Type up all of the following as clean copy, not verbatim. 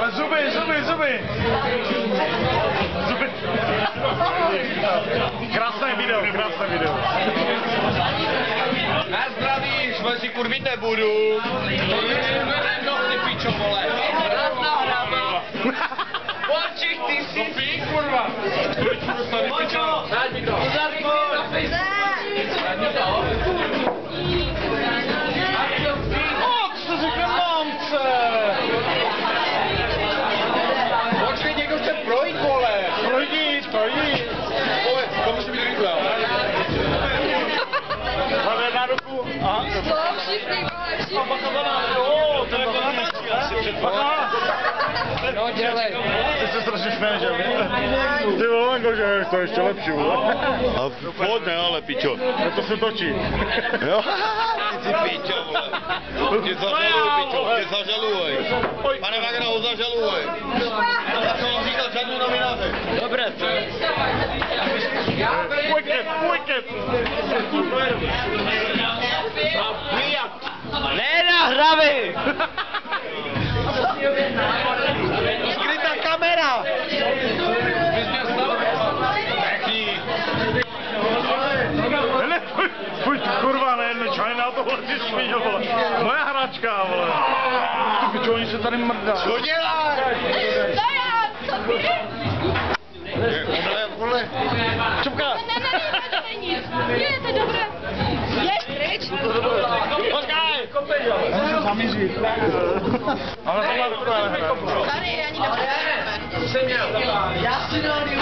A zuby. Krásné video. Na zdraví, jsme si kurvit nebudu. No ty pičo, vole. Krásná hraba. Počích, ty si pík, kurva. Počo, daj mi to. Co řekne mamce? Počkej, někdo chce projít, vole. Projít. Vole, to musí být rychle. Hlavně na ruku. Aha. A baka banány, jo, to jako natáčí, asi předpaká. No, dělej. Ty se strašně šmeješ, že? Ty volenko, že to je ještě lepší, vole. A fot ne, ale pičo. No to se točí. Jo? Ty pičo, vole. Tě zažaluj, pičo, tě zažaluj. Pane Vagna, ho zažaluj. Já jsem vám říkal žádnou nominaci. Dobré. Wicked. Ne na hravy! Skrytá kamera. Ne, pojď, kurva, ne, čaj na tohle ty šmížo, vole. Moja hračka, vole. Ty pičo, oni se tady mrdá. Co děláš? Co ty? Vole. Čupka. Ne, to je dobré. Je pryč. Počkaj. Já musím zamířit. Ale to má dobré nehraje. Tady ani nebude. Já si dali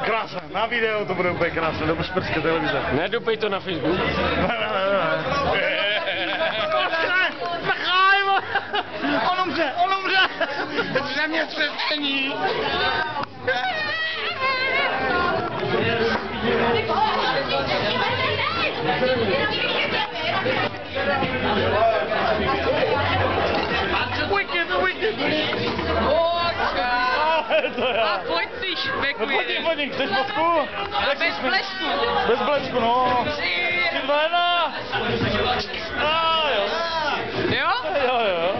Krásné, na video to bude úplně krásné, do šperské televize. Nedupej to na Facebook. Ne. Nechaj, on umře. Země třesení. Wicked. A pojď si špekuje. Pojď, chceš fotku? A bez blesku. Bez blesku, no. 3, 2, 1. Jo. Jo? Jo.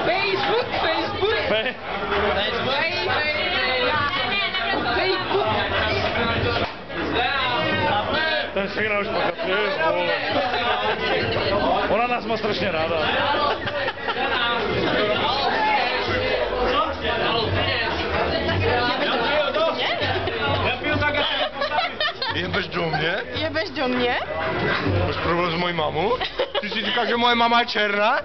Facebook. Ten všechno už pokazuje. Ona nás má strašně ráda. Jebeš do mě? Jebeš do mě? Máš problém s mojí mamou? Ty si říkáš, že moje mama je černá?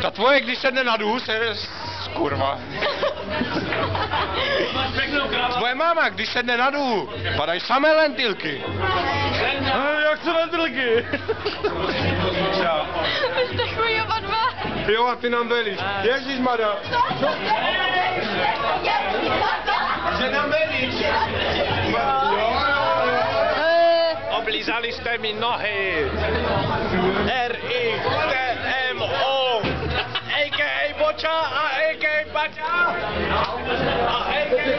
Ta tvoje, když sedne na důl, se... Kurva. Tvoje máma, když sedne na důl, padají samé lentilky. Jak se lentilky? Vy jste chuj oba dva. Jo, a ty nám velíš. Ježišmarja. Že nám velíš. Oblízali jste mi nohy. R-I-T-M-O. A.K.A. Boča a A.K.A. Baťa. A A.K.A.